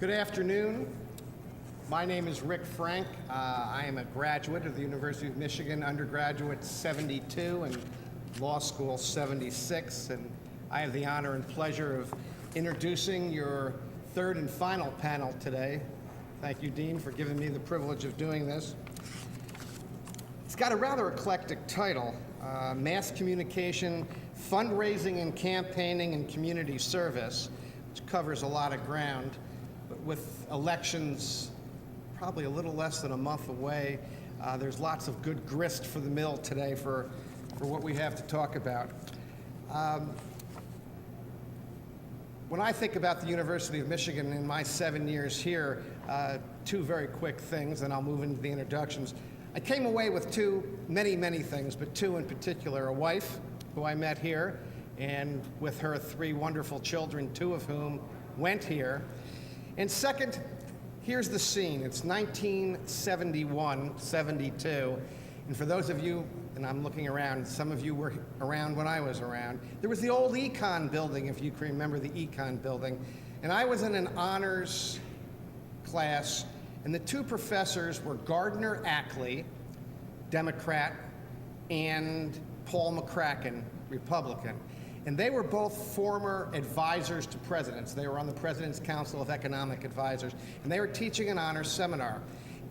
Good afternoon. My name is Rick Frank. I am a graduate of the University of Michigan, undergraduate 72 and law school 76, and I have the honor and pleasure of introducing your third and final panel today. Thank you, Dean, for giving me the privilege of doing this. It's got a rather eclectic title, Mass Communication, Fundraising and Campaigning and Community Service, which covers a lot of ground. But with elections probably a little less than a month away, there's lots of good grist for the mill today for what we have to talk about. When I think about the University of Michigan in my 7 years here, two very quick things, and I'll move into the introductions. I came away with many things, but two in particular: a wife who I met here, and with her 3 wonderful children, 2 of whom went here. And second, here's the scene. It's 1971, 72. And for those of you, and I'm looking around, some of you were around when I was around, there was the old Econ building, if you can remember the Econ building. And I was in an honors class, and the 2 professors were Gardner Ackley, Democrat, and Paul McCracken, Republican. And they were both former advisors to presidents. They were on the President's Council of Economic Advisors, and they were teaching an honors seminar.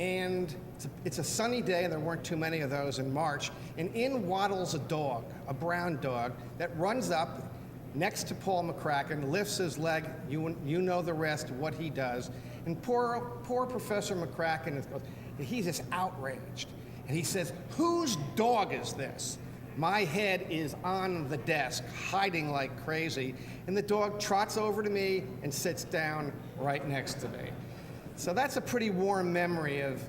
And it's a sunny day, and there weren't too many of those in March, and in waddles a dog, a brown dog, that runs up next to Paul McCracken, lifts his leg, you know the rest of what he does, and poor Professor McCracken, he's just outraged. And he says, "Whose dog is this?" My head is on the desk, hiding like crazy, and the dog trots over to me and sits down right next to me. So that's a pretty warm memory of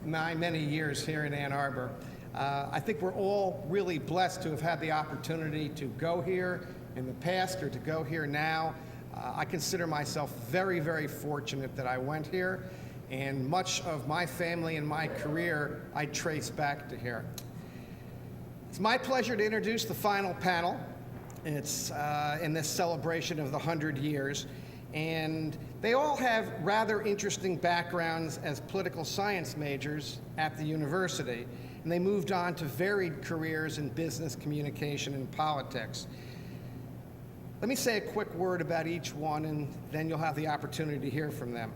my many years here in Ann Arbor. I think we're all really blessed to have had the opportunity to go here in the past or to go here now. I consider myself very fortunate that I went here, and much of my family and my career I trace back to here. It's my pleasure to introduce the final panel. It's in this celebration of the 100 years. And they all have rather interesting backgrounds as political science majors at the university. And they moved on to varied careers in business, communication, and politics. Let me say a quick word about each one, and then you'll have the opportunity to hear from them.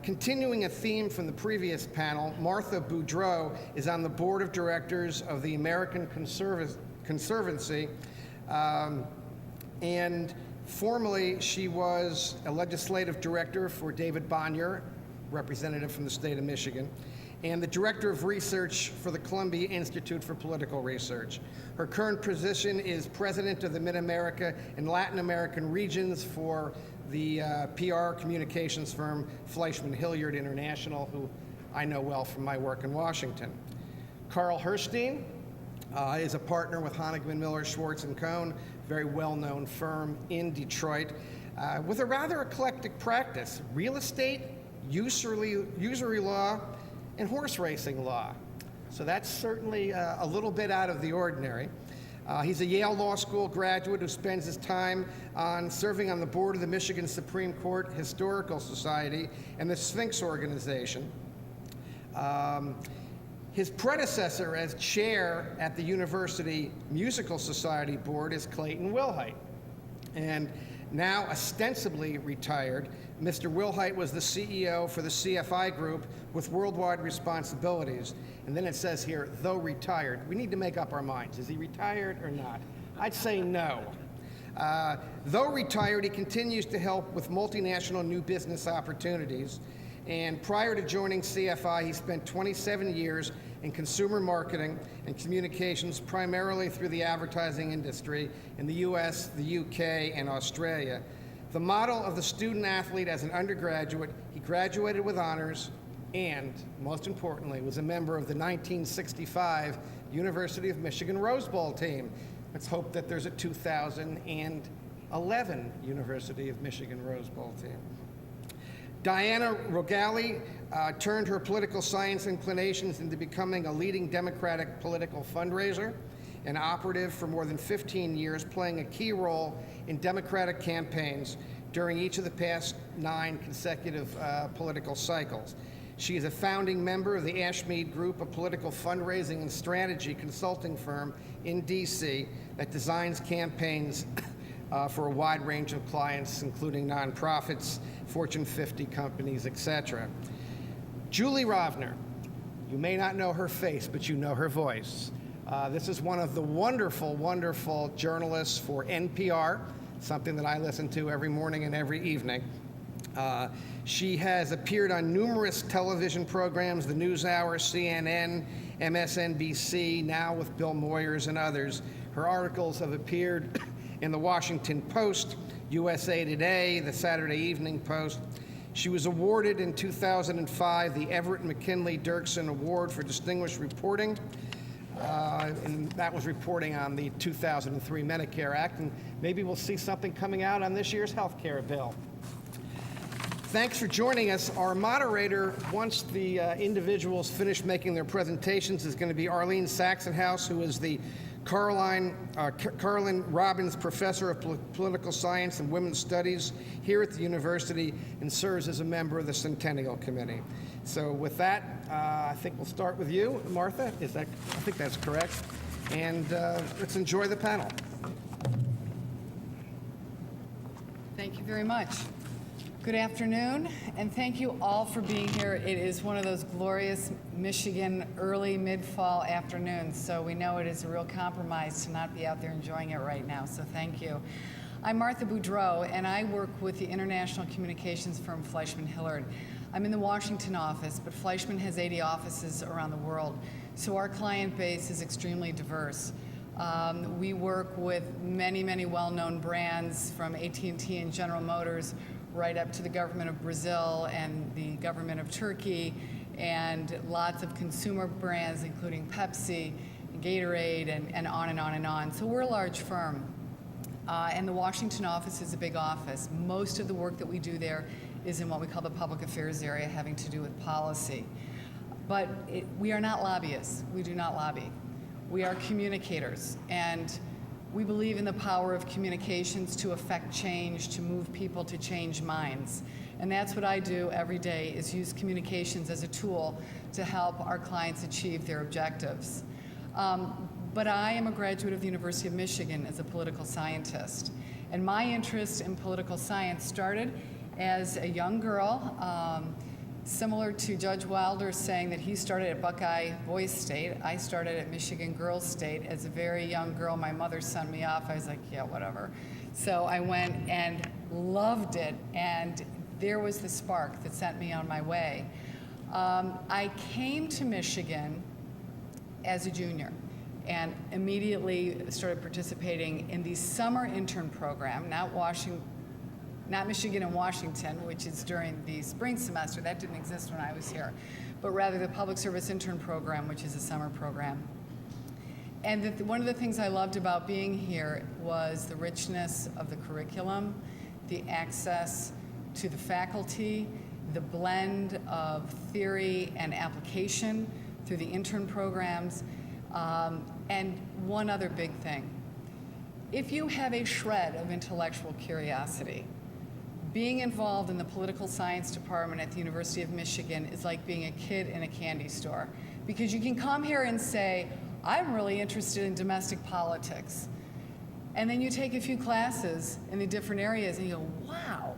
Continuing a theme from the previous panel, Martha Boudreau is on the board of directors of the American Conservancy, and formerly she was a legislative director for David Bonnier, representative from the state of Michigan, and the director of research for the Columbia Institute for Political Research. Her current position is president of the Mid-America and Latin American regions for the PR communications firm Fleischman Hilliard International, who I know well from my work in Washington. Carl Herstein is a partner with Honigman Miller Schwartz & Cohn, very well-known firm in Detroit, with a rather eclectic practice: real estate, usury law, and horse racing law. So that's certainly a little bit out of the ordinary. He's a Yale Law School graduate who spends his time on serving on the board of the Michigan Supreme Court Historical Society and the Sphinx Organization. His predecessor as chair at the University Musical Society Board is Clayton Wilhite. And now ostensibly retired, Mr. Wilhite was the CEO for the CFI Group with worldwide responsibilities. And then it says here, though retired. We need to make up our minds. Is he retired or not? I'd say no. Though retired, he continues to help with multinational new business opportunities. And prior to joining CFI, he spent 27 years in consumer marketing and communications, primarily through the advertising industry in the US, the UK, and Australia. The model of the student athlete as an undergraduate, he graduated with honors and, most importantly, was a member of the 1965 University of Michigan Rose Bowl team. Let's hope that there's a 2011 University of Michigan Rose Bowl team. Diana Rogel turned her political science inclinations into becoming a leading Democratic political fundraiser and operative for more than 15 years, playing a key role in Democratic campaigns during each of the past 9 consecutive political cycles. She is a founding member of the Ashmead Group, a political fundraising and strategy consulting firm in D.C. that designs campaigns for a wide range of clients, including nonprofits, Fortune 50 companies, etc. Julie Rovner. You may not know her face, but you know her voice. This is one of the wonderful, wonderful journalists for NPR, something that I listen to every morning and every evening. She has appeared on numerous television programs, the NewsHour, CNN, MSNBC, now with Bill Moyers and others. Her articles have appeared in the Washington Post, USA Today, the Saturday Evening Post. She was awarded in 2005 the Everett McKinley Dirksen Award for Distinguished Reporting, and that was reporting on the 2003 Medicare Act, and maybe we'll see something coming out on this year's health care bill. Thanks for joining us. Our moderator, once the individuals finish making their presentations, is going to be Arlene Saxonhouse, who is the Carlin Robbins Professor of Political Science and Women's Studies here at the university and serves as a member of the Centennial Committee. So with that, I think we'll start with you, Martha. I think that's correct. And let's enjoy the panel. Thank you very much. Good afternoon, and thank you all for being here. It is one of those glorious Michigan early mid-fall afternoons, so we know it is a real compromise to not be out there enjoying it right now, so thank you. I'm Martha Boudreau, and I work with the international communications firm Fleishman Hillard. I'm in the Washington office, but Fleishman has 80 offices around the world, so our client base is extremely diverse. We work with many, many well-known brands from AT&T and General Motors right up to the government of Brazil and the government of Turkey, and lots of consumer brands, including Pepsi, Gatorade, and on and on and on. So we're a large firm. And the Washington office is a big office. Most of the work that we do there is in what we call the public affairs area, having to do with policy. But we are not lobbyists. We do not lobby. We are communicators, and we believe in the power of communications to affect change, to move people to change minds. And that's what I do every day, is use communications as a tool to help our clients achieve their objectives. But I am a graduate of the University of Michigan as a political scientist. And my interest in political science started as a young girl, similar to Judge Wilder saying that he started at Buckeye Boys State. I started at Michigan Girls State as a very young girl. My mother sent me off. I was like, yeah, whatever. So I went and loved it, and there was the spark that sent me on my way. I came to Michigan as a junior and immediately started participating in the summer intern program, not Michigan and Washington, which is during the spring semester. That didn't exist when I was here, but rather the public service intern program, which is a summer program. And one of the things I loved about being here was the richness of the curriculum, the access to the faculty, the blend of theory and application through the intern programs, and one other big thing. If you have a shred of intellectual curiosity, being involved in the political science department at the University of Michigan is like being a kid in a candy store, because you can come here and say, I'm really interested in domestic politics. And then you take a few classes in the different areas and you go, wow,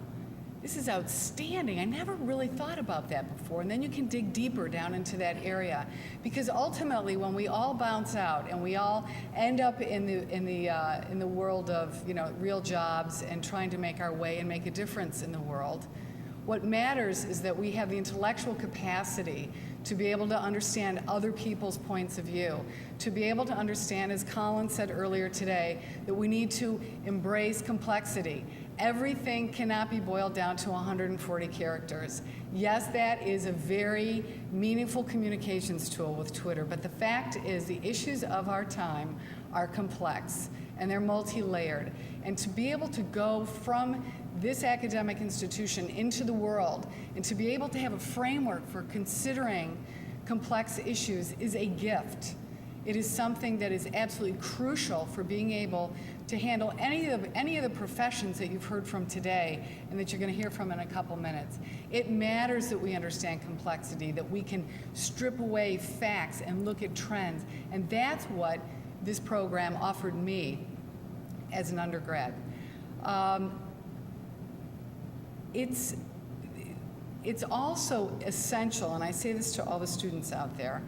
this is outstanding. I never really thought about that before. And then you can dig deeper down into that area. Because ultimately, when we all bounce out and we all end up in the world of real jobs and trying to make our way and make a difference in the world, what matters is that we have the intellectual capacity to be able to understand other people's points of view, to be able to understand, as Colin said earlier today, that we need to embrace complexity. Everything cannot be boiled down to 140 characters. Yes, that is a very meaningful communications tool with Twitter, but the fact is the issues of our time are complex and they're multi-layered. And to be able to go from this academic institution into the world and to be able to have a framework for considering complex issues is a gift. It is something that is absolutely crucial for being able to handle any of the professions that you've heard from today and that you're going to hear from in a couple minutes. It matters that we understand complexity, that we can strip away facts and look at trends, and that's what this program offered me as an undergrad. It's also essential, and I say this to all the students out there,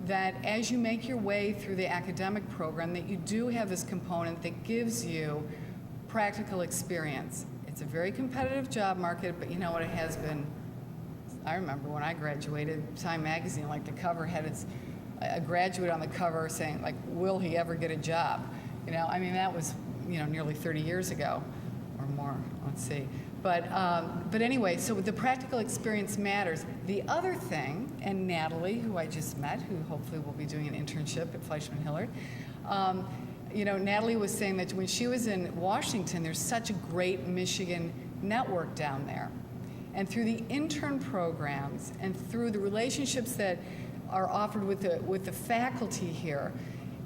that as you make your way through the academic program, that you do have this component that gives you practical experience. It's a very competitive job market, but you know what, it has been. I remember when I graduated, Time Magazine, like the cover had a graduate on the cover saying, like, will he ever get a job? You know, I mean, that was, you know, nearly 30 years ago or more, let's see. But anyway, so the practical experience matters. The other thing, and Natalie, who I just met, who hopefully will be doing an internship at Fleischman Hillard, you know, Natalie was saying that when she was in Washington, there's such a great Michigan network down there. And through the intern programs and through the relationships that are offered with the faculty here,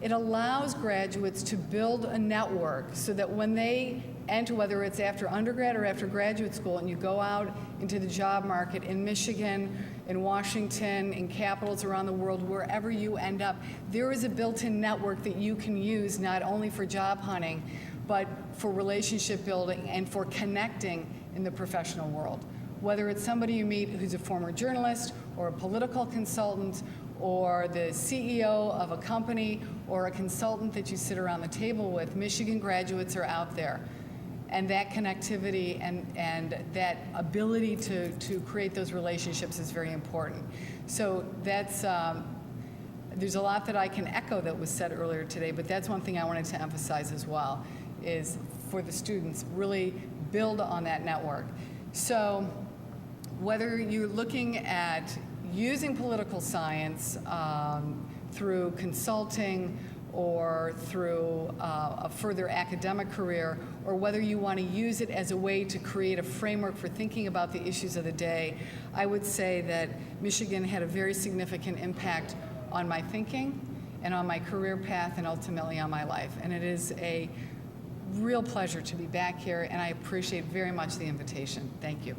it allows graduates to build a network so that when they enter, whether it's after undergrad or after graduate school, and you go out into the job market in Michigan, in Washington, in capitals around the world, wherever you end up, there is a built-in network that you can use not only for job hunting, but for relationship building and for connecting in the professional world. Whether it's somebody you meet who's a former journalist or a political consultant or the CEO of a company or a consultant that you sit around the table with, Michigan graduates are out there. And that connectivity and that ability to create those relationships is very important. So that's, there's a lot that I can echo that was said earlier today, but that's one thing I wanted to emphasize as well, is for the students, really build on that network. So whether you're looking at using political science through consulting or through a further academic career, or whether you want to use it as a way to create a framework for thinking about the issues of the day, I would say that Michigan had a very significant impact on my thinking and on my career path and ultimately on my life. And it is a real pleasure to be back here, and I appreciate very much the invitation. Thank you.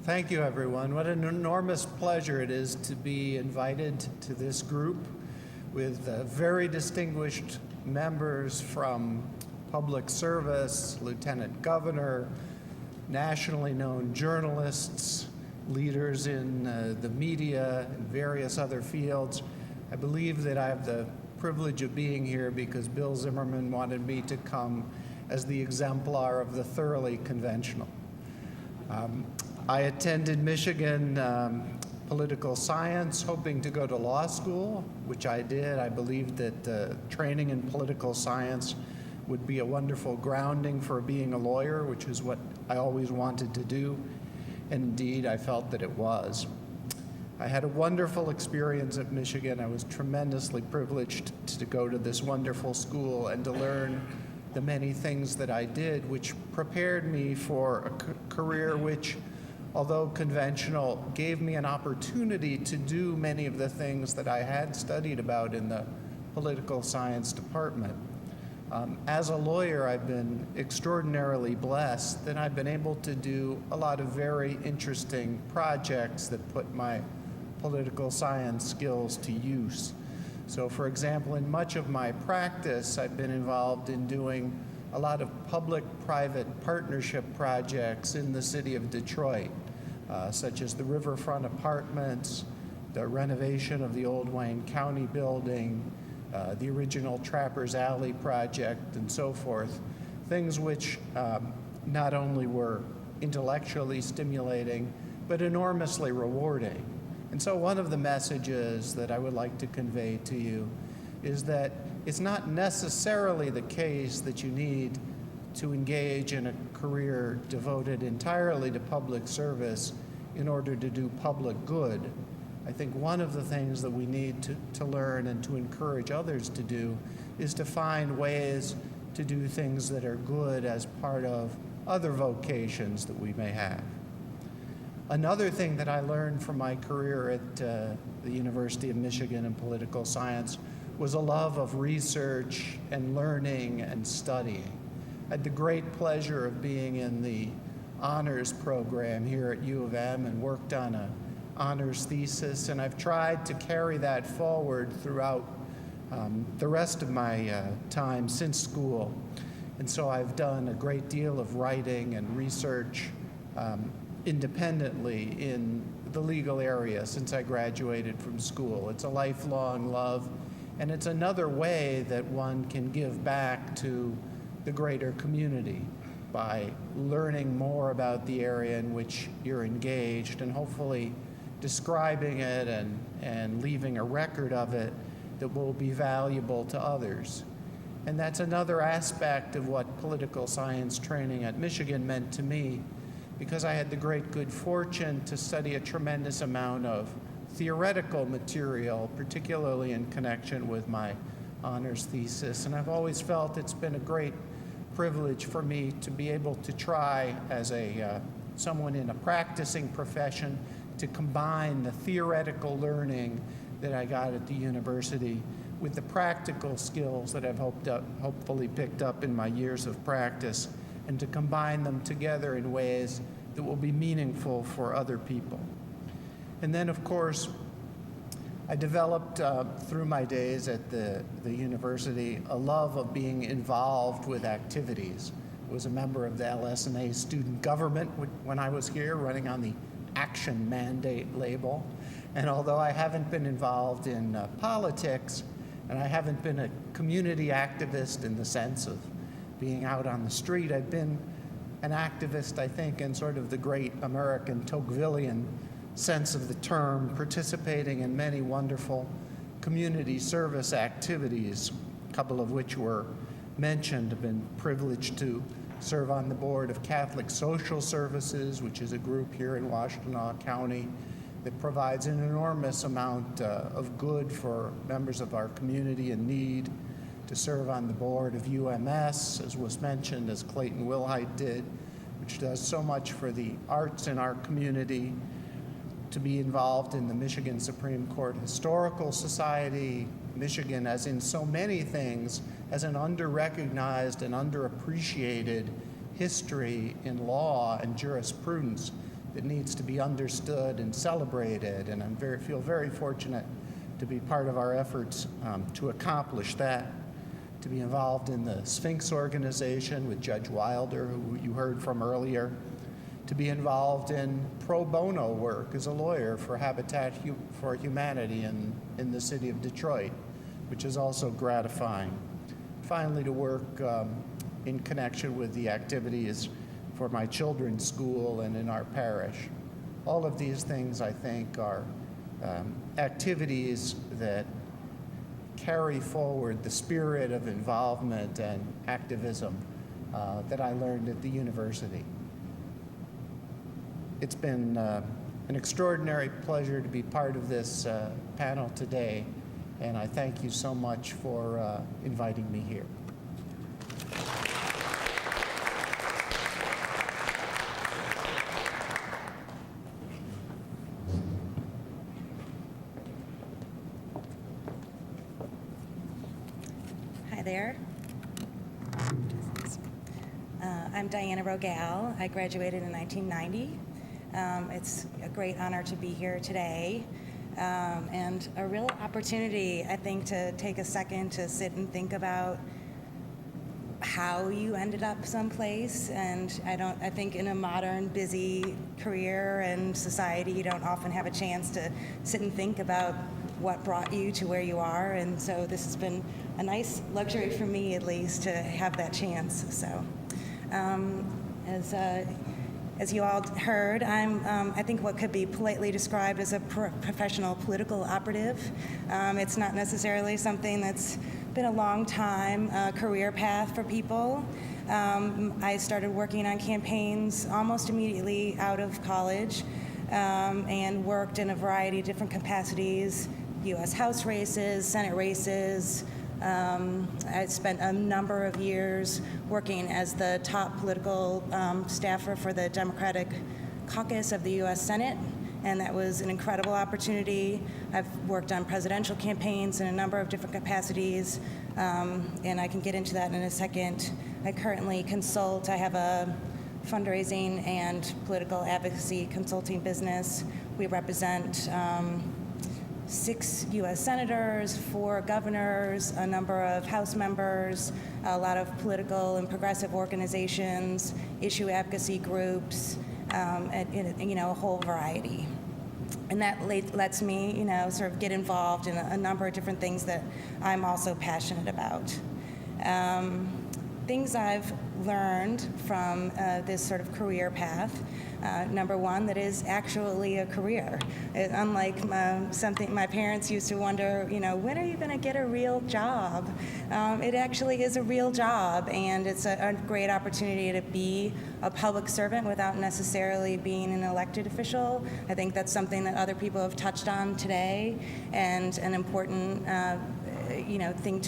Thank you, everyone. What an enormous pleasure it is to be invited to this group with very distinguished members from public service, lieutenant governor, nationally known journalists, leaders in the media and various other fields. I believe that I have the privilege of being here because Bill Zimmerman wanted me to come as the exemplar of the thoroughly conventional. I attended Michigan political science, hoping to go to law school, which I did. I believed that training in political science would be a wonderful grounding for being a lawyer, which is what I always wanted to do. And indeed, I felt that it was. I had a wonderful experience at Michigan. I was tremendously privileged to go to this wonderful school and to learn the many things that I did, which prepared me for a career which, although conventional, gave me an opportunity to do many of the things that I had studied about in the political science department. As a lawyer, I've been extraordinarily blessed that I've been able to do a lot of very interesting projects that put my political science skills to use. So, for example, in much of my practice, I've been involved in doing a lot of public-private partnership projects in the city of Detroit, such as the riverfront apartments, the renovation of the old Wayne County building, the original Trappers Alley project, and so forth. Things which not only were intellectually stimulating, but enormously rewarding. And so one of the messages that I would like to convey to you is that it's not necessarily the case that you need to engage in a career devoted entirely to public service in order to do public good. I think one of the things that we need to learn and to encourage others to do is to find ways to do things that are good as part of other vocations that we may have. Another thing that I learned from my career at the University of Michigan in political science was a love of research and learning and studying. I had the great pleasure of being in the honors program here at U of M and worked on an honors thesis, and I've tried to carry that forward throughout the rest of my time since school. And so I've done a great deal of writing and research independently in the legal area since I graduated from school. It's a lifelong love, and it's another way that one can give back to the greater community by learning more about the area in which you're engaged and hopefully describing it and leaving a record of it that will be valuable to others. And that's another aspect of what political science training at Michigan meant to me, because I had the great good fortune to study a tremendous amount of theoretical material, particularly in connection with my honors thesis. And I've always felt it's been a great privilege for me to be able to try as someone in a practicing profession to combine the theoretical learning that I got at the university with the practical skills that I've hopefully picked up in my years of practice, and to combine them together in ways that will be meaningful for other people. And then, of course, I developed through my days at the university a love of being involved with activities. I was a member of the LS&A student government when I was here, running on the action mandate label. And although I haven't been involved in politics, and I haven't been a community activist in the sense of being out on the street, I've been an activist, I think, in sort of the great American Tocquevillian sense of the term, participating in many wonderful community service activities, a couple of which were mentioned. I've been privileged to serve on the board of Catholic Social Services, which is a group here in Washtenaw County that provides an enormous amount of good for members of our community in need, to serve on the board of UMS, as was mentioned, as Clayton Wilhite did, which does so much for the arts in our community, to be involved in the Michigan Supreme Court Historical Society. Michigan, as in so many things, has an under-recognized and underappreciated history in law and jurisprudence that needs to be understood and celebrated, and I feel very fortunate to be part of our efforts to accomplish that, to be involved in the Sphinx organization with Judge Wilder, who you heard from earlier, to be involved in pro bono work as a lawyer for Habitat for Humanity in the city of Detroit, which is also gratifying. Finally, to work in connection with the activities for my children's school and in our parish. All of these things, I think, are activities that carry forward the spirit of involvement and activism that I learned at the university. It's been an extraordinary pleasure to be part of this panel today, and I thank you so much for inviting me here. Hi there. I'm Diana Rogel. I graduated in 1990. It's a great honor to be here today, and a real opportunity, I think, to take a second to sit and think about how you ended up someplace. And I think in a modern, busy career and society, you don't often have a chance to sit and think about what brought you to where you are. And so this has been a nice luxury for me, at least, to have that chance. So as you all heard, I'm, I think, what could be politely described as a professional political operative. It's not necessarily something that's been a long time career path for people. I started working on campaigns almost immediately out of college. and worked in a variety of different capacities, U.S. House races, Senate races. I spent a number of years working as the top political staffer for the Democratic caucus of the U.S. Senate, and that was an incredible opportunity. I've worked on presidential campaigns in a number of different capacities, and I can get into that in a second. I currently consult. I have a fundraising and political advocacy consulting business. We represent 6 U.S. senators, 4 governors, a number of House members, a lot of political and progressive organizations, issue advocacy groups, and a whole variety. And that lets me, sort of get involved in a number of different things that I'm also passionate about. Things I've learned from this sort of career path. Number one, that is actually a career. Unlike something my parents used to wonder, when are you going to get a real job? It actually is a real job, and it's a great opportunity to be a public servant without necessarily being an elected official. I think that's something that other people have touched on today, and an important, thing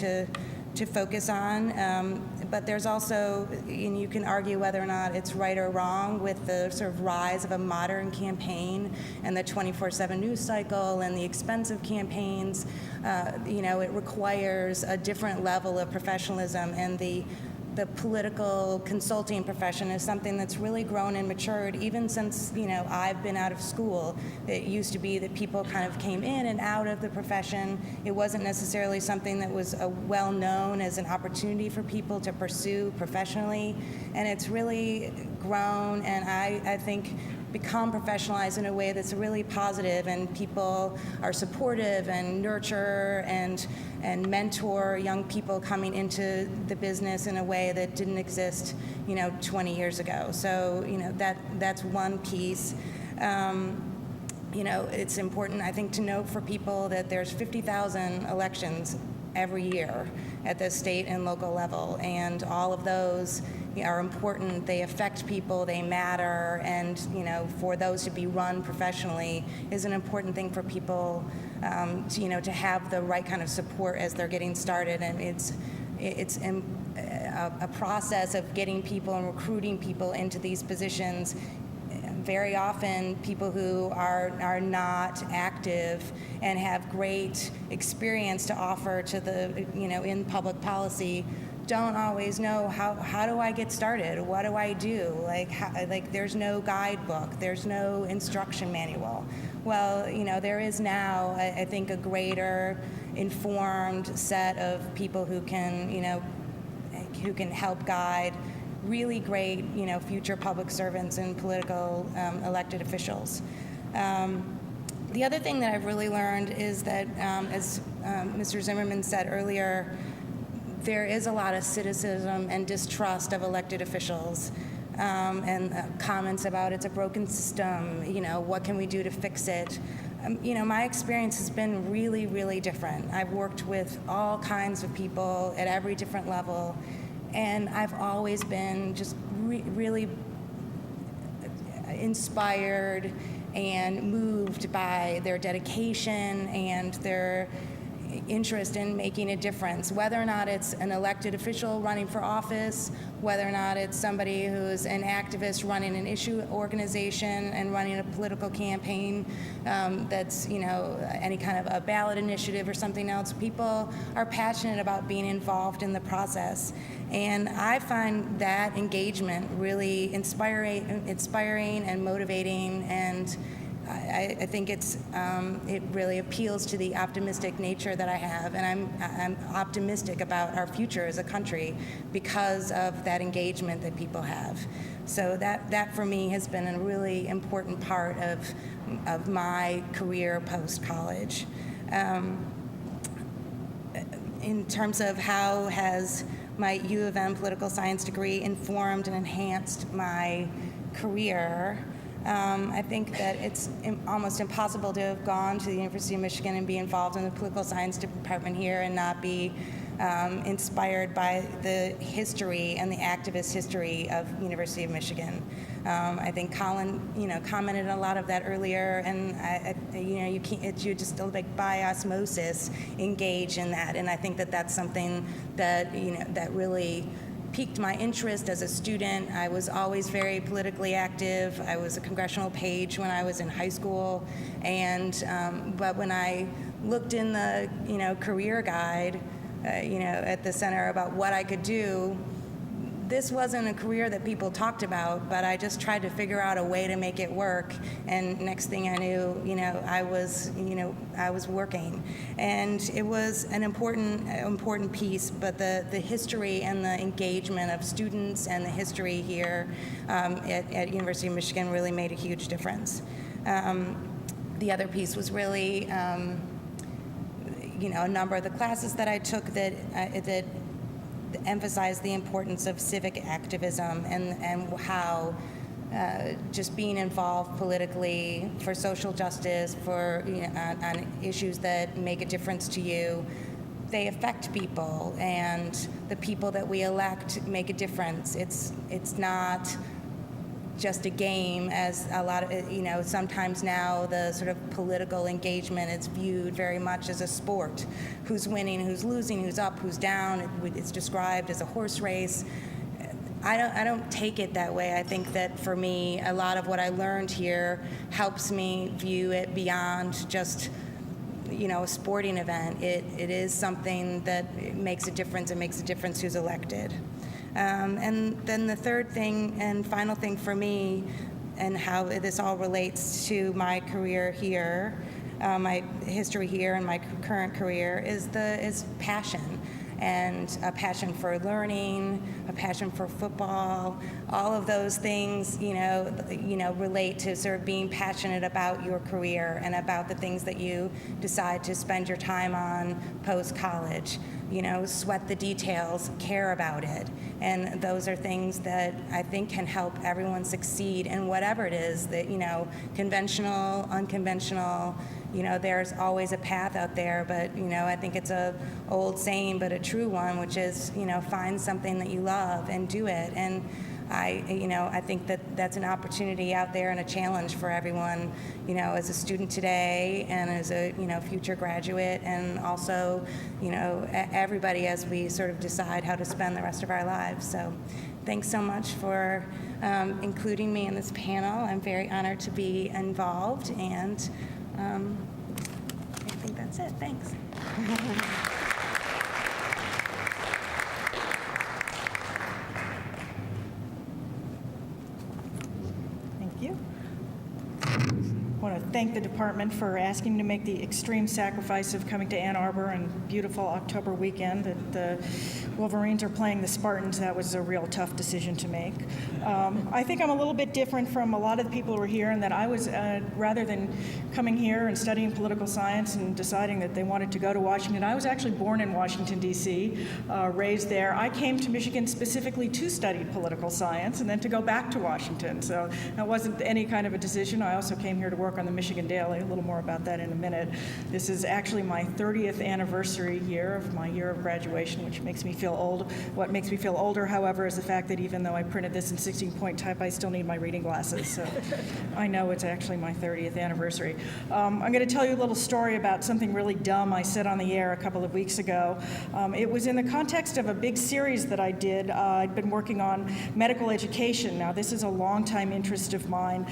to focus on. But there's also, and you can argue whether or not it's right or wrong with the sort of rise of a modern campaign and the 24/7 news cycle and the expensive campaigns. It requires a different level of professionalism, and the political consulting profession is something that's really grown and matured even since, I've been out of school. It used to be that people kind of came in and out of the profession. It wasn't necessarily something that was well known as an opportunity for people to pursue professionally. And it's really grown, and I think become professionalized in a way that's really positive, and people are supportive and nurture and mentor young people coming into the business in a way that didn't exist 20 years ago. So that's one piece. It's important, I think, to note for people that there's 50,000 elections every year at the state and local level, and all of those are important. They affect people, they matter, and for those to be run professionally is an important thing for people to have the right kind of support as they're getting started. And it's a process of getting people and recruiting people into these positions. Very often, people who are not active and have great experience to offer to the in public policy don't always know how do I get started? What do I do? There's no guidebook, there's no instruction manual. Well, there is now, I think, a greater informed set of people who can help guide really great, future public servants and political elected officials. The other thing that I've really learned is that, as Mr. Zimmerman said earlier, there is a lot of cynicism and distrust of elected officials, and comments about it's a broken system, what can we do to fix it? My experience has been really, really different. I've worked with all kinds of people at every different level, and I've always been just really inspired and moved by their dedication and their interest in making a difference, whether or not it's an elected official running for office, whether or not it's somebody who's an activist running an issue organization and running a political campaign that's, any kind of a ballot initiative or something else. People are passionate about being involved in the process. And I find that engagement really inspiring and motivating, and I think it really appeals to the optimistic nature that I have, and I'm optimistic about our future as a country because of that engagement that people have. So that for me has been a really important part of my career post-college. In terms of how has my U of M political science degree informed and enhanced my career, I think that it's almost impossible to have gone to the University of Michigan and be involved in the political science department here and not be inspired by the history and the activist history of University of Michigan. I think Colin, commented a lot of that earlier, and you can't, you just like by osmosis engage in that, and I think that that's something that that really piqued my interest as a student. I was always very politically active. I was a congressional page when I was in high school, and but when I looked in the career guide, at the center about what I could do, this wasn't a career that people talked about, but I just tried to figure out a way to make it work. And next thing I knew, I was working, and it was an important piece. But the history and the engagement of students and the history here at University of Michigan really made a huge difference. The other piece was really, a number of the classes that I took that emphasize the importance of civic activism and how just being involved politically for social justice, for on issues that make a difference to you, they affect people, and the people that we elect make a difference. It's not just a game, as a lot of, sometimes now the sort of political engagement is viewed very much as a sport. Who's winning, who's losing, who's up, who's down. It's described as a horse race. I don't take it that way. I think that for me, a lot of what I learned here helps me view it beyond just a sporting event. It is something that makes a difference. It makes a difference who's elected. And then the third thing and final thing for me, and how this all relates to my career here, my history here and my current career, is passion. And a passion for learning, a passion for football, all of those things, relate to sort of being passionate about your career and about the things that you decide to spend your time on post-college. Sweat the details, care about it. And those are things that I think can help everyone succeed in whatever it is that, conventional, unconventional, there's always a path out there, but, I think it's a old saying, but a true one, which is, find something that you love and do it. And I think that that's an opportunity out there and a challenge for everyone, as a student today and as a, future graduate, and also, everybody as we sort of decide how to spend the rest of our lives. So thanks so much for including me in this panel. I'm very honored to be involved, and I think that's it. Thanks. Thank you. I want to thank the department for asking me to make the extreme sacrifice of coming to Ann Arbor on beautiful October weekend that the Wolverines are playing the Spartans. That was a real tough decision to make. I think I'm a little bit different from a lot of the people who are here, in that I was, rather than coming here and studying political science and deciding that they wanted to go to Washington, I was actually born in Washington, D.C., raised there. I came to Michigan specifically to study political science and then to go back to Washington. So that wasn't any kind of a decision. I also came here to work on the Michigan Daily. A little more about that in a minute. This is actually my 30th anniversary year of my year of graduation, which makes me feel old. What makes me feel older, however, is the fact that even though I printed this in 16-point type, I still need my reading glasses. So I know it's actually my 30th anniversary. I'm going to tell you a little story about something really dumb I said on the air a couple of weeks ago. It was in the context of a big series that I did. I'd been working on medical education. Now, this is a long-time interest of mine,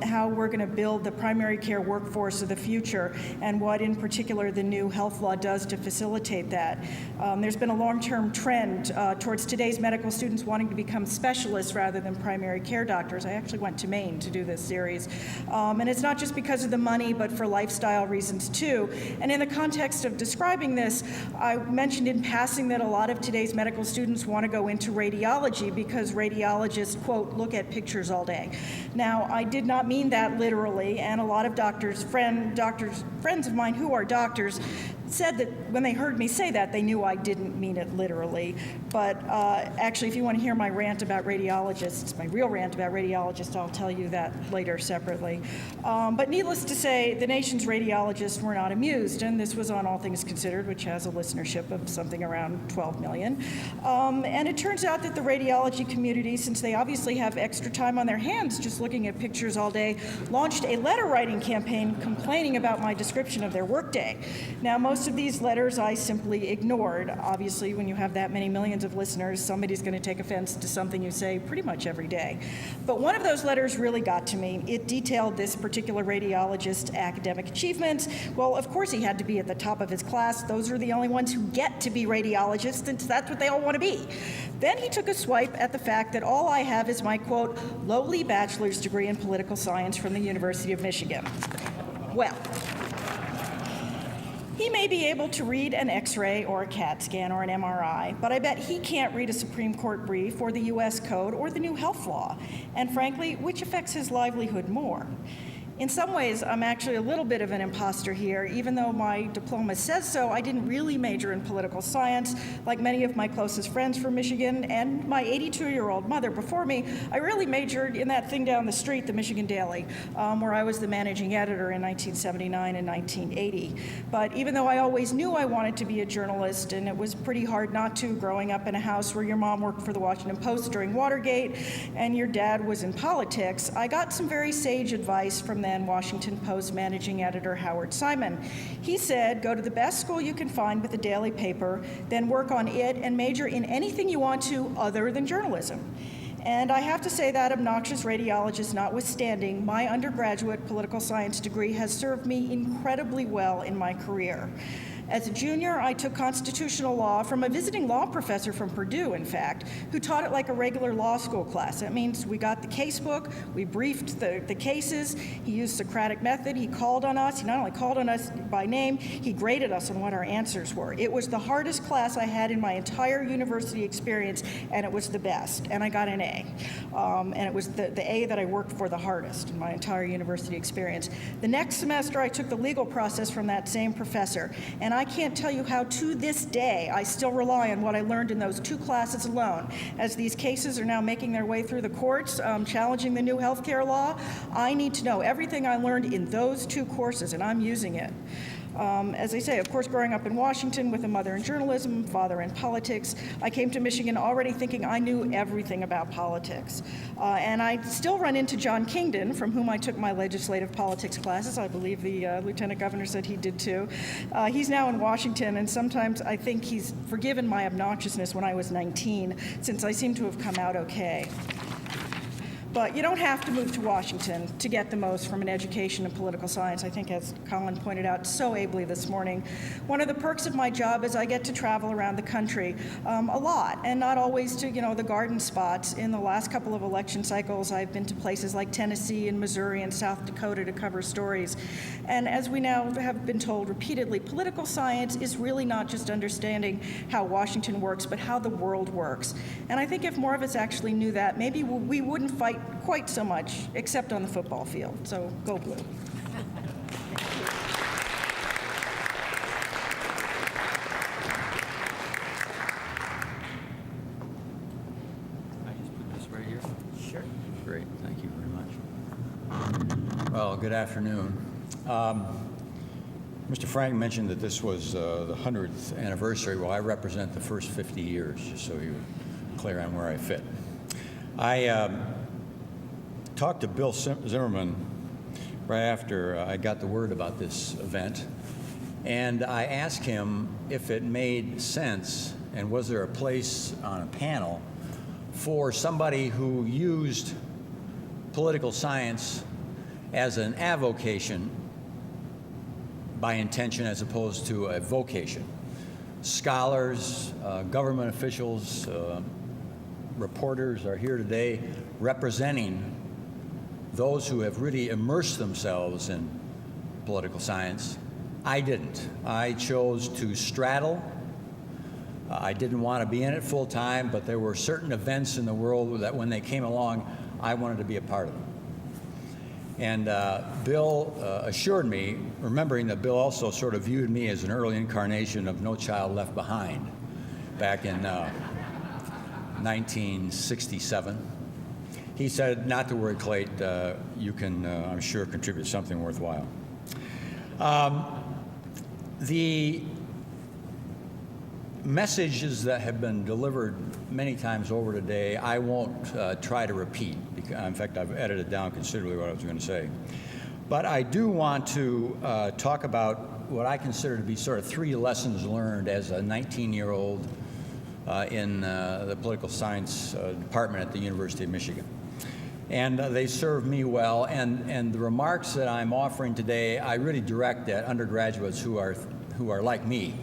how we're going to build the primary care workforce of the future, and what in particular the new health law does to facilitate that. There's been a long-term trend towards today's medical students wanting to become specialists rather than primary care doctors. I actually went to Maine to do this series. And it's not just because of the money, but for lifestyle reasons too. And in the context of describing this, I mentioned in passing that a lot of today's medical students want to go into radiology because radiologists, quote, look at pictures all day. Now, I did not mean that literally, and a lot of friends of mine who are doctors said that when they heard me say that, they knew I didn't mean it literally. But actually, if you want to hear my rant about radiologists, my real rant about radiologists, I'll tell you that later separately. But needless to say, the nation's radiologists were not amused, and this was on All Things Considered, which has a listenership of something around 12 million. And it turns out that the radiology community, since they obviously have extra time on their hands just looking at pictures all day, launched a letter writing campaign complaining about my description of their workday. Now, most of these letters I simply ignored. Obviously, when you have that many millions of listeners, somebody's going to take offense to something you say pretty much every day. But one of those letters really got to me. It detailed this particular radiologist's academic achievements. Well, of course he had to be at the top of his class. Those are the only ones who get to be radiologists, and that's what they all want to be. Then he took a swipe at the fact that all I have is my, quote, lowly bachelor's degree in political science from the University of Michigan. Well, he may be able to read an X-ray or a CAT scan or an MRI, but I bet he can't read a Supreme Court brief or the U.S. Code or the new health law. And frankly, which affects his livelihood more? In some ways, I'm actually a little bit of an imposter here. Even though my diploma says so, I didn't really major in political science. Like many of my closest friends from Michigan and my 82-year-old mother before me, I really majored in that thing down the street, the Michigan Daily, where I was the managing editor in 1979 and 1980. But even though I always knew I wanted to be a journalist, and it was pretty hard not to growing up in a house where your mom worked for the Washington Post during Watergate and your dad was in politics, I got some very sage advice from then Washington Post managing editor Howard Simon. He said, go to the best school you can find with a daily paper, then work on it and major in anything you want to other than journalism. And I have to say that, obnoxious radiologist notwithstanding, my undergraduate political science degree has served me incredibly well in my career. As a junior, I took constitutional law from a visiting law professor from Purdue, in fact, who taught it like a regular law school class. That means we got the case book, we briefed the cases, he used Socratic method, he called on us, he not only called on us by name, he graded us on what our answers were. It was the hardest class I had in my entire university experience, and it was the best, and I got an A. And it was the A that I worked for the hardest in my entire university experience. The next semester, I took the legal process from that same professor, and I can't tell you how, to this day, I still rely on what I learned in those two classes alone. As these cases are now making their way through the courts, challenging the new healthcare law, I need to know everything I learned in those two courses, and I'm using it. As I say, of course, growing up in Washington with a mother in journalism, father in politics, I came to Michigan already thinking I knew everything about politics. And I still run into John Kingdon, from whom I took my legislative politics classes. I believe the lieutenant governor said he did too. He's now in Washington, and sometimes I think he's forgiven my obnoxiousness when I was 19, since I seem to have come out okay. But you don't have to move to Washington to get the most from an education in political science. I think, as Colin pointed out so ably this morning, one of the perks of my job is I get to travel around the country a lot, and not always to, the garden spots. In the last couple of election cycles, I've been to places like Tennessee and Missouri and South Dakota to cover stories. And as we now have been told repeatedly, political science is really not just understanding how Washington works, but how the world works. And I think if more of us actually knew that, maybe we wouldn't fight quite so much, except on the football field. So go Blue. I just put this right here? Sure. Great, thank you very much. Well, good afternoon. Mr. Frank mentioned that this was the 100th anniversary. Well, I represent the first 50 years, just so you're clear on where I fit. I talked to Bill Zimmerman right after I got the word about this event, and I asked him if it made sense and was there a place on a panel for somebody who used political science as an avocation by intention as opposed to a vocation. Scholars, government officials, reporters are here today representing those who have really immersed themselves in political science. I didn't. I chose to straddle. I didn't want to be in it full time, but there were certain events in the world that when they came along, I wanted to be a part of them. And Bill assured me, remembering that Bill also sort of viewed me as an early incarnation of No Child Left Behind back in 1967. He said, not to worry, Clayt, you can, I'm sure, contribute something worthwhile. The messages that have been delivered many times over today, I won't try to repeat. In fact, I've edited down considerably what I was going to say. But I do want to talk about what I consider to be sort of 3 lessons learned as a 19-year-old in the political science department at the University of Michigan. And they served me well, and the remarks that I'm offering today, I really direct at undergraduates who are like me.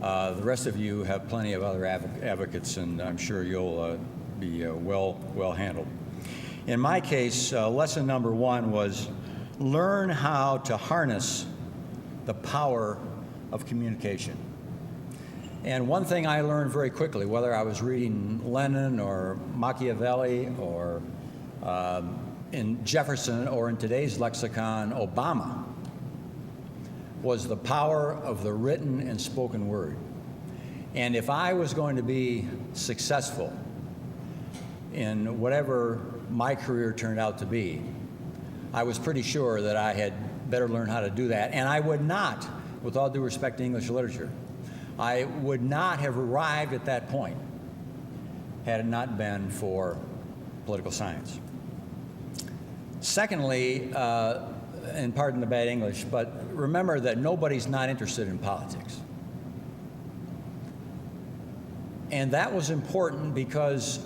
The rest of you have plenty of other advocates, and I'm sure you'll be well handled. In my case, lesson number 1 was learn how to harness the power of communication. And one thing I learned very quickly, whether I was reading Lenin or Machiavelli or in Jefferson or in today's lexicon, Obama, was the power of the written and spoken word. And if I was going to be successful in whatever my career turned out to be, I was pretty sure that I had better learn how to do that. And I would not, with all due respect to English literature, I would not have arrived at that point had it not been for political science. Secondly, and pardon the bad English, but remember that nobody's not interested in politics. And that was important because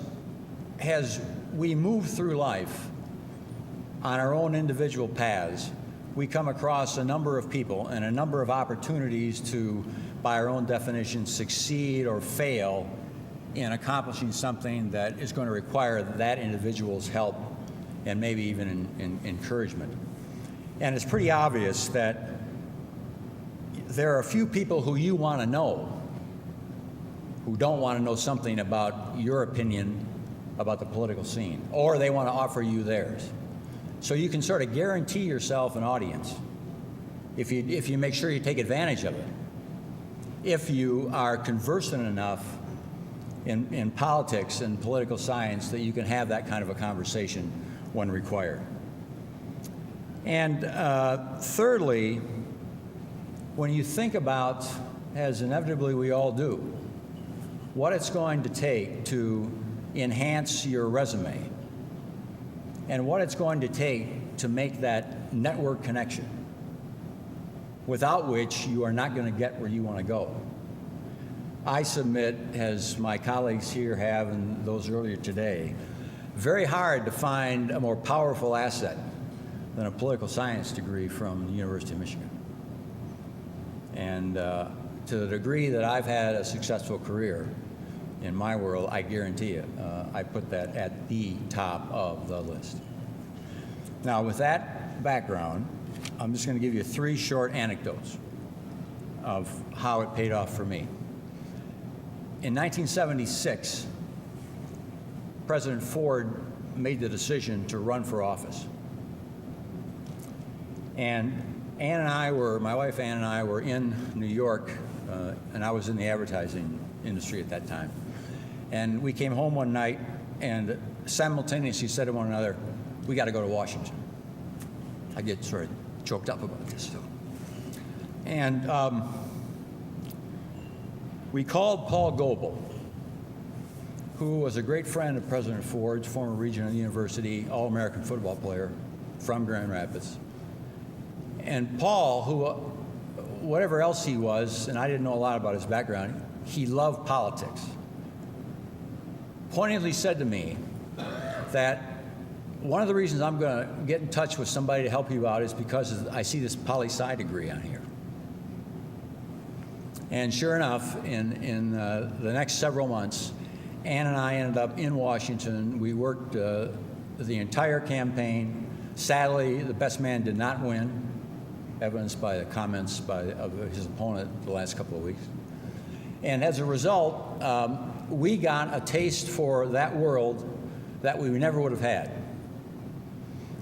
as we move through life on our own individual paths, we come across a number of people and a number of opportunities to, by our own definition, succeed or fail in accomplishing something that is going to require that individual's help and maybe even encouragement. And it's pretty obvious that there are a few people who you want to know who don't want to know something about your opinion about the political scene, or they want to offer you theirs. So you can sort of guarantee yourself an audience if you make sure you take advantage of it, if you are conversant enough in politics and political science that you can have that kind of a conversation when required. And thirdly, when you think about, as inevitably we all do, what it's going to take to enhance your resume and what it's going to take to make that network connection, without which you are not going to get where you want to go. I submit, as my colleagues here have and those earlier today, very hard to find a more powerful asset than a political science degree from the University of Michigan. And to the degree that I've had a successful career in my world, I guarantee you, I put that at the top of the list. Now, with that background, I'm just going to give you 3 short anecdotes of how it paid off for me. In 1976, President Ford made the decision to run for office. And Ann and I were, my wife Ann and I were in New York, and I was in the advertising industry at that time. And we came home one night and simultaneously said to one another, we got to go to Washington. I get sort of choked up about this stuff. And we called Paul Goebel, who was a great friend of President Ford's, former regent of the university, All-American football player from Grand Rapids. And Paul, who, whatever else he was, and I didn't know a lot about his background, he loved politics, pointedly said to me that one of the reasons I'm going to get in touch with somebody to help you out is because I see this poli-sci degree on here. And sure enough, in the next several months, Ann and I ended up in Washington. We worked the entire campaign. Sadly, the best man did not win, evidenced by the comments of his opponent the last couple of weeks. And as a result, we got a taste for that world that we never would have had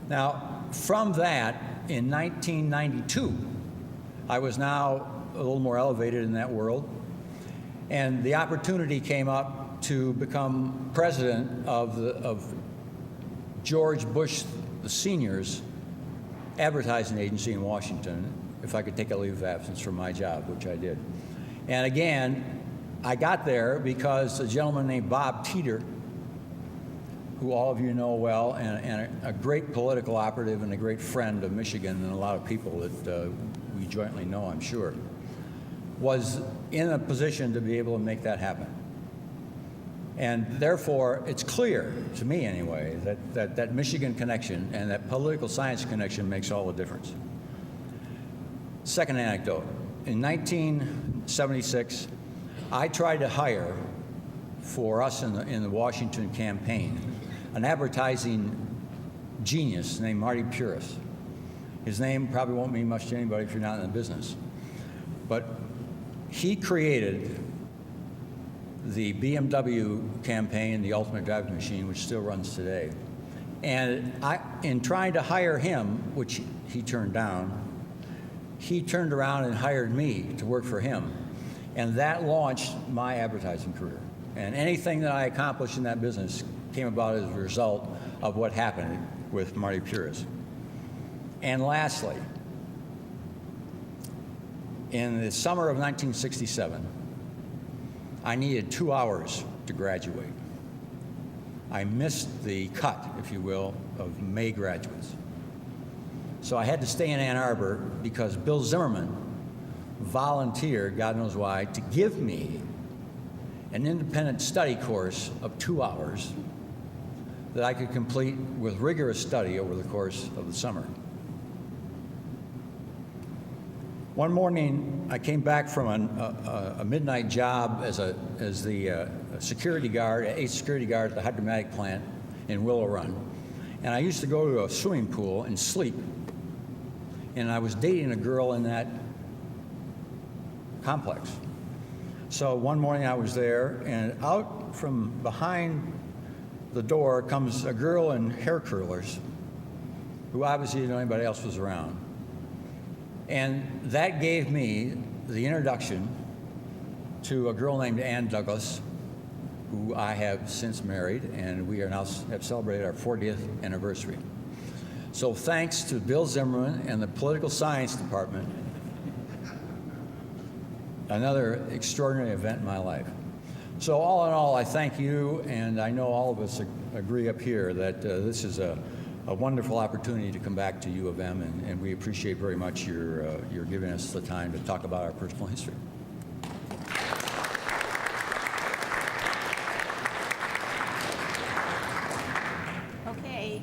Now, from that, in 1992, I was now a little more elevated in that world, and the opportunity came up to become president of George Bush the Senior's advertising agency in Washington, if I could take a leave of absence from my job, which I did. And again, I got there because a gentleman named Bob Teeter, who all of you know well, and a great political operative and a great friend of Michigan and a lot of people that we jointly know, I'm sure, was in a position to be able to make that happen. And therefore, it's clear, to me anyway, that Michigan connection and that political science connection makes all the difference. Second anecdote. In 1976, I tried to hire for us in the Washington campaign an advertising genius named Marty Puris. His name probably won't mean much to anybody if you're not in the business. But he created the BMW campaign, the Ultimate Driving Machine, which still runs today. And in trying to hire him, which he turned down, he turned around and hired me to work for him. And that launched my advertising career. And anything that I accomplished in that business came about as a result of what happened with Marty Puris. And lastly, in the summer of 1967, I needed 2 hours to graduate. I missed the cut, if you will, of May graduates. So I had to stay in Ann Arbor because Bill Zimmerman volunteered, God knows why, to give me an independent study course of 2 hours that I could complete with rigorous study over the course of the summer. One morning, I came back from a midnight job as the security guard, a security guard at the hydromatic plant in Willow Run. And I used to go to a swimming pool and sleep. And I was dating a girl in that complex. So one morning I was there, and out from behind the door comes a girl in hair curlers, who obviously didn't know anybody else was around. And that gave me the introduction to a girl named Ann Douglas, who I have since married, and we are now have celebrated our 40th anniversary. So thanks to Bill Zimmerman and the Political Science Department, another extraordinary event in my life. So all in all, I thank you, and I know all of us agree up here that this is a wonderful opportunity to come back to U of M, and we appreciate very much your giving us the time to talk about our personal history. Okay,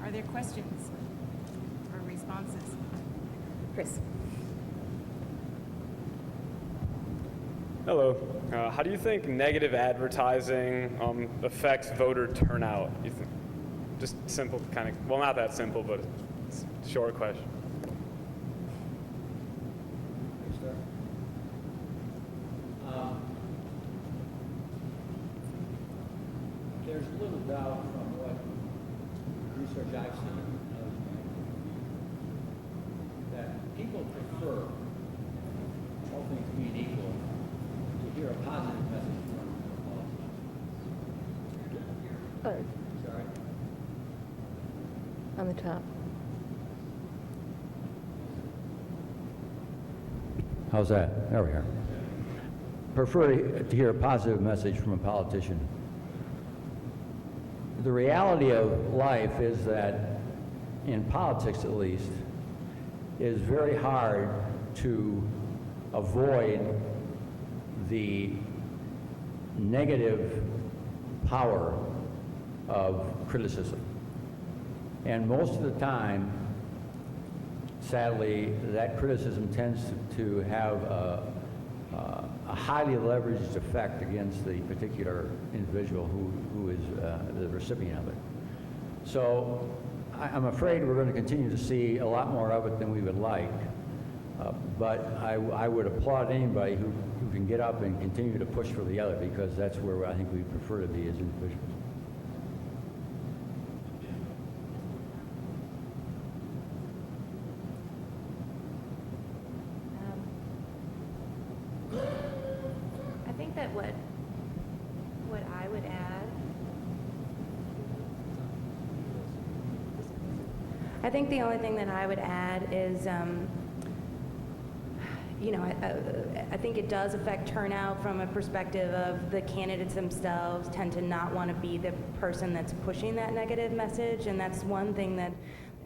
are there questions or responses? Chris. Hello. How do you think negative advertising affects voter turnout? You think? Just simple, kind of, well, not that simple, but it's a short question. There's little doubt from what research I've seen that people prefer, all things being equal, to hear a positive message from a politician. Sorry? On the top. How's that? There we are. Prefer to hear a positive message from a politician. The reality of life is that, in politics at least, it is very hard to avoid the negative power of criticism. And most of the time, sadly, that criticism tends to have a highly leveraged effect against the particular individual who is the recipient of it. So I'm afraid we're going to continue to see a lot more of it than we would like. But I would applaud anybody who can get up and continue to push for the other, because that's where I think we prefer to be as individuals. at what I would add. I think the only thing that I would add is, I think it does affect turnout from a perspective of the candidates themselves tend to not want to be the person that's pushing that negative message, and that's one thing that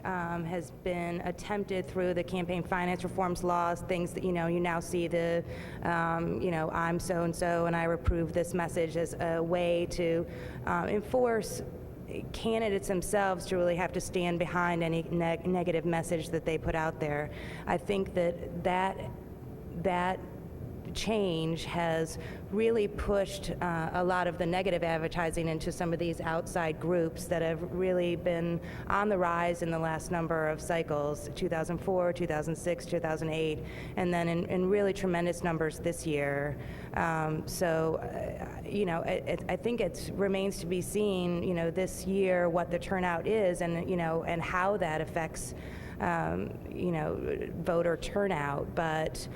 has been attempted through the campaign finance reforms laws, things that, you now see the, I'm so-and-so and I approve this message as a way to enforce candidates themselves to really have to stand behind any negative message that they put out there. I think that change has really pushed a lot of the negative advertising into some of these outside groups that have really been on the rise in the last number of cycles, 2004, 2006, 2008, and then in really tremendous numbers this year. I think it remains to be seen, this year what the turnout is and how that affects voter turnout, but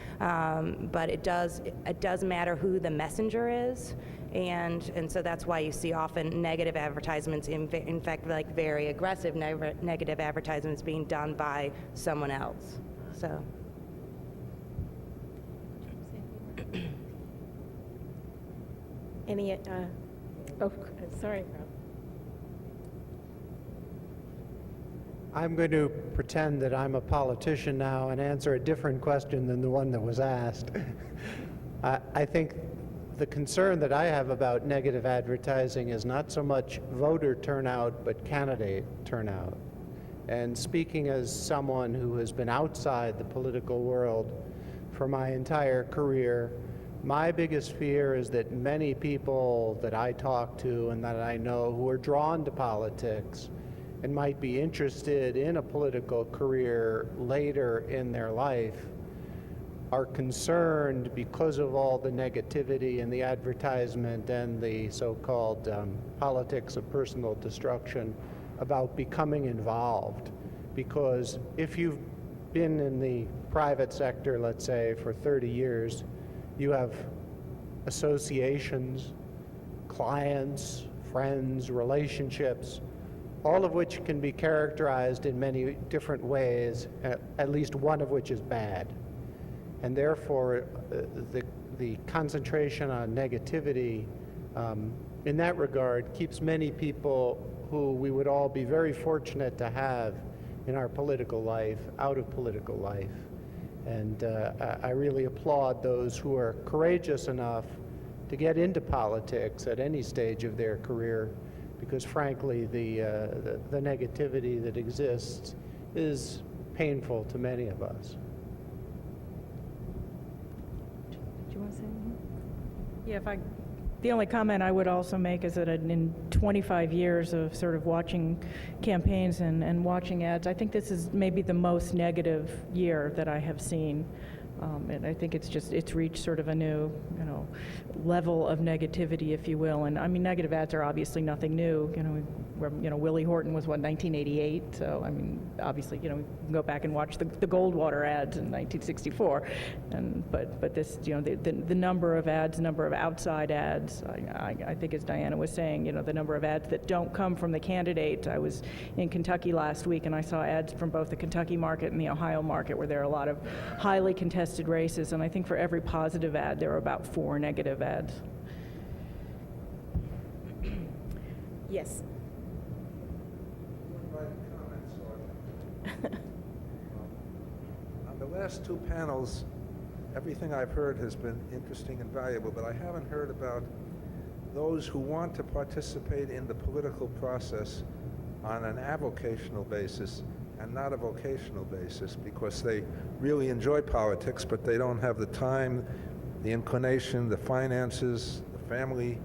it does matter who the messenger is, and so that's why you see often negative advertisements, in fact, like very aggressive negative advertisements being done by someone else. So. Any, sorry, Rob. I'm going to pretend that I'm a politician now and answer a different question than the one that was asked. I think the concern that I have about negative advertising is not so much voter turnout, but candidate turnout. And speaking as someone who has been outside the political world for my entire career, my biggest fear is that many people that I talk to and that I know who are drawn to politics and might be interested in a political career later in their life are concerned because of all the negativity and the advertisement and the so-called politics of personal destruction about becoming involved. Because if you've been in the private sector, let's say, for 30 years, you have associations, clients, friends, relationships, all of which can be characterized in many different ways, at least one of which is bad. And therefore, the concentration on negativity in that regard keeps many people who we would all be very fortunate to have in our political life out of political life. And I really applaud those who are courageous enough to get into politics at any stage of their career, because frankly, the negativity that exists is painful to many of us. Do you want to say anything? Yeah, the only comment I would also make is that in 25 years of sort of watching campaigns and watching ads, I think this is maybe the most negative year that I have seen. And I think it's reached sort of a new, level of negativity, if you will. And I mean, negative ads are obviously nothing new. Willie Horton was 1988. So I mean, obviously, we can go back and watch the Goldwater ads in 1964. But this, the number of ads, number of outside ads. I think, as Diana was saying, the number of ads that don't come from the candidate. I was in Kentucky last week, and I saw ads from both the Kentucky market and the Ohio market, where there are a lot of highly contested races, and I think for every positive ad, there are about 4 negative ads. Yes. On the last 2 panels, everything I've heard has been interesting and valuable, but I haven't heard about those who want to participate in the political process on an avocational basis and not a vocational basis, because they really enjoy politics, but they don't have the time, the inclination, the finances, the family,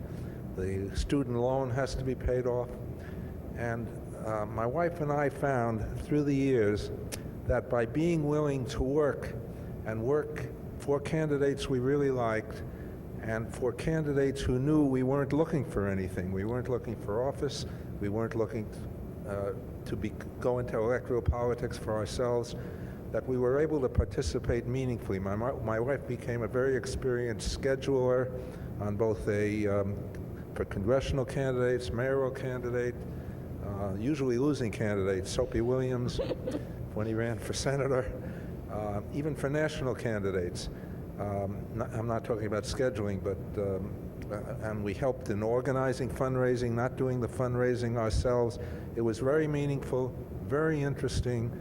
the student loan has to be paid off. And my wife and I found through the years that by being willing to work for candidates we really liked, and for candidates who knew we weren't looking for anything, we weren't looking for office, we weren't looking to go into electoral politics for ourselves, that we were able to participate meaningfully. My wife became a very experienced scheduler, on both for congressional candidates, mayoral candidate, usually losing candidate, Soapy Williams, when he ran for senator, even for national candidates. I'm not talking about scheduling, but and we helped in organizing fundraising, not doing the fundraising ourselves. It was very meaningful, very interesting,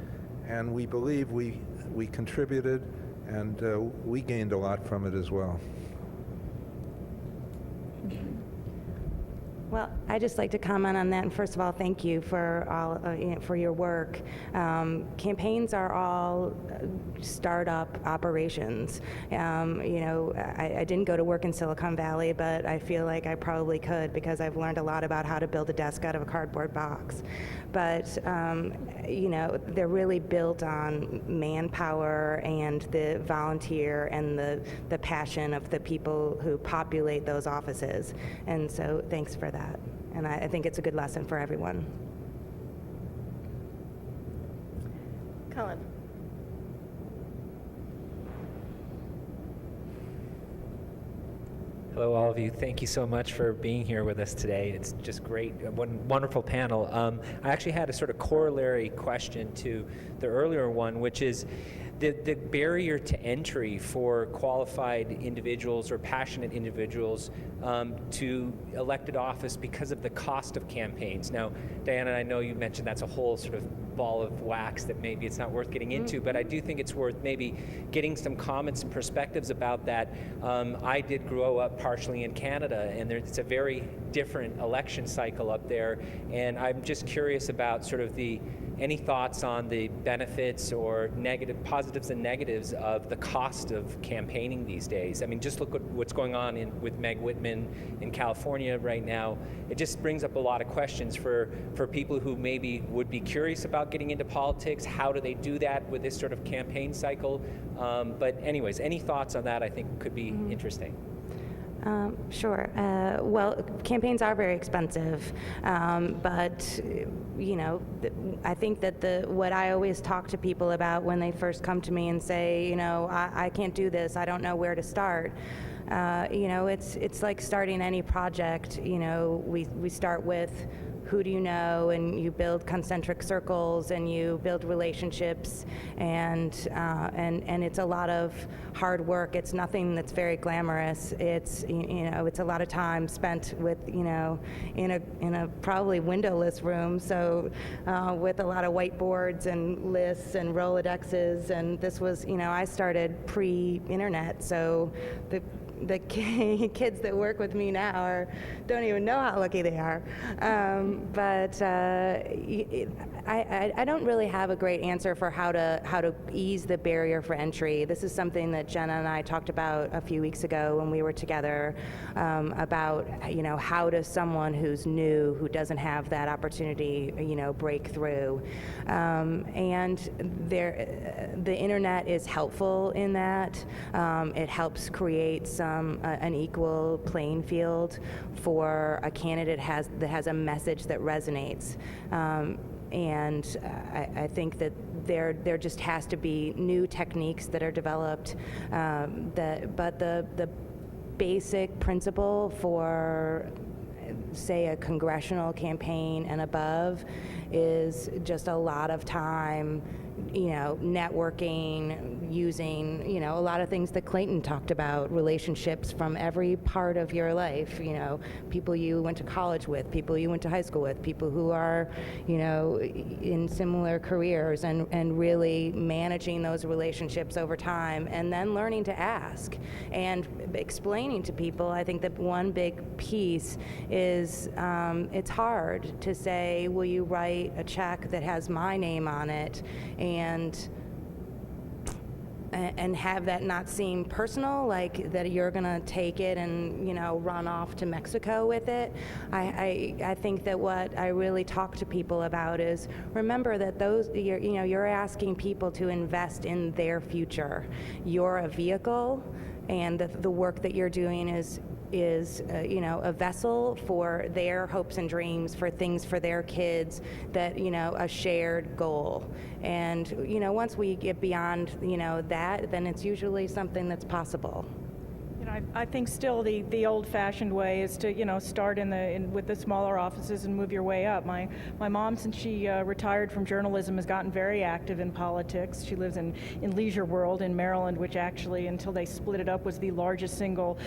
and we believe we contributed, and we gained a lot from it as well. Well, I'd just like to comment on that. And first of all, thank you for all for your work. Campaigns are all startup operations. I didn't go to work in Silicon Valley, but I feel like I probably could because I've learned a lot about how to build a desk out of a cardboard box. But they're really built on manpower and the volunteer and the passion of the people who populate those offices. And so, thanks for that. And I think it's a good lesson for everyone. Colin. Hello, all of you. Thank you so much for being here with us today. It's just great. One wonderful panel. I actually had a sort of corollary question to the earlier one, which is the barrier to entry for qualified individuals or passionate individuals to elected office because of the cost of campaigns. Now, Diana, I know you mentioned that's a whole sort of ball of wax that maybe it's not worth getting into, but I do think it's worth maybe getting some comments and perspectives about that. I did grow up partially in Canada, and it's a very different election cycle up there, and I'm just curious about sort of any thoughts on the benefits or positives and negatives of the cost of campaigning these days. I mean, just look at what's going on with Meg Whitman in California right now. It just brings up a lot of questions for people who maybe would be curious about getting into politics. How do they do that with this sort of campaign cycle? But anyways, any thoughts on that I think could be interesting. Sure. Well, campaigns are very expensive, but I think that what I always talk to people about when they first come to me and say, I can't do this, I don't know where to start. It's like starting any project. We start with who do you know, and you build concentric circles and you build relationships, and it's a lot of hard work. It's nothing that's very glamorous. It's it's a lot of time spent with in a probably windowless room, so with a lot of whiteboards and lists and Rolodexes. And this was I started pre-internet, so the kids that work with me now don't even know how lucky they are. But I don't really have a great answer for how to ease the barrier for entry. This is something that Jenna and I talked about a few weeks ago when we were together, about how does someone who's new, who doesn't have that opportunity, break through. And the internet is helpful in that. It helps create an equal playing field for a candidate that has a message that resonates. And I think that there just has to be new techniques that are developed. But the basic principle for, say, a congressional campaign and above is just a lot of time, networking, using, a lot of things that Clayton talked about, relationships from every part of your life, people you went to college with, people you went to high school with, people who are, in similar careers, and really managing those relationships over time, and then learning to ask and explaining to people. I think that one big piece is it's hard to say, will you write a check that has my name on it, and have that not seem personal, like that you're gonna take it and run off to Mexico with it. I think that what I really talk to people about is, remember that you're asking people to invest in their future. You're a vehicle, and the work that you're doing is a vessel for their hopes and dreams, for things for their kids, that a shared goal. And once we get beyond that, then it's usually something that's possible. You know, I think still the old-fashioned way is to, you know, start with the smaller offices and move your way up. My mom, since she retired from journalism, has gotten very active in politics. She lives in Leisure World in Maryland, which actually, until they split it up, was the largest single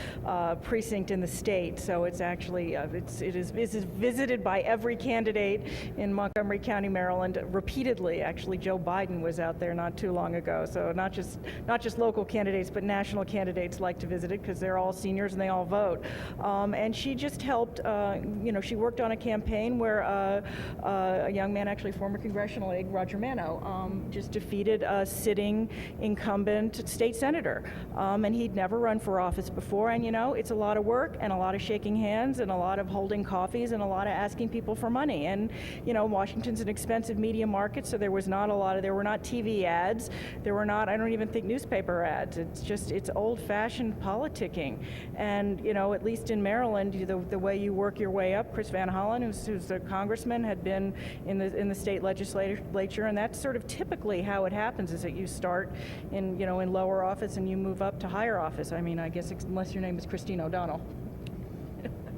precinct in the state. So it's actually it is visited by every candidate in Montgomery County, Maryland, repeatedly. Actually, Joe Biden was out there not too long ago. So not just local candidates, but national candidates like to visit it because they're all seniors and they all vote. And she just helped, you know, she worked on a campaign where a young man, actually former congressional aide, Roger Mano, just defeated a sitting incumbent state senator. And he'd never run for office before. And, you know, it's a lot of work and a lot of shaking hands and a lot of holding coffees and a lot of asking people for money. And, you know, Washington's an expensive media market, so there were not TV ads. There were not, I don't even think, newspaper ads. It's old-fashioned politicking. And, you know, at least in Maryland, the way you work your way up, Chris Van Hollen, who's a congressman, had been in the state legislature, and that's sort of typically how it happens, is that you start in lower office and you move up to higher office. I mean, I guess unless your name is Christine O'Donnell.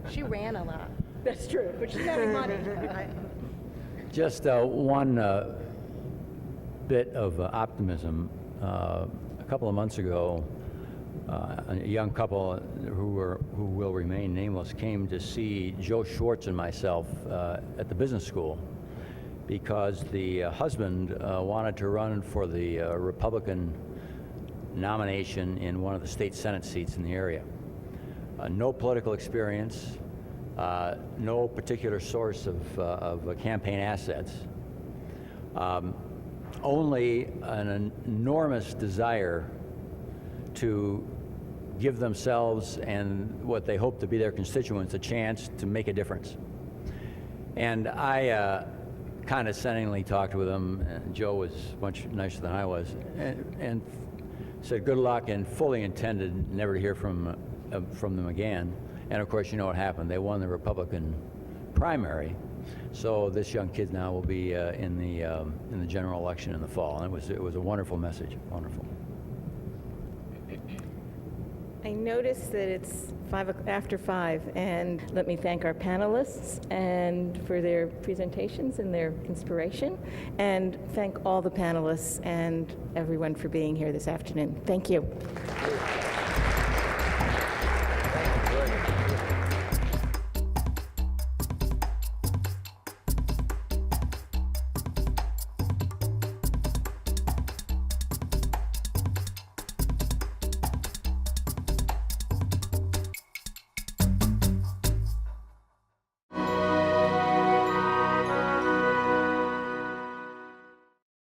She ran a lot. That's true, but she's having money. Just one bit of optimism. A couple of months ago, a young couple who will remain nameless came to see Joe Schwartz and myself at the business school because the husband wanted to run for the Republican nomination in one of the state Senate seats in the area. No political experience, no particular source of campaign assets, only an enormous desire to give themselves and what they hope to be their constituents a chance to make a difference. And I condescendingly talked with him, and Joe was much nicer than I was, and said good luck, and fully intended never to hear from them again. And of course, you know what happened. They won the Republican primary, so this young kid now will be in the general election in the fall. And it was a wonderful message, wonderful. I noticed that it's after 5, and let me thank our panelists and for their presentations and their inspiration, and thank all the panelists and everyone for being here this afternoon. Thank you.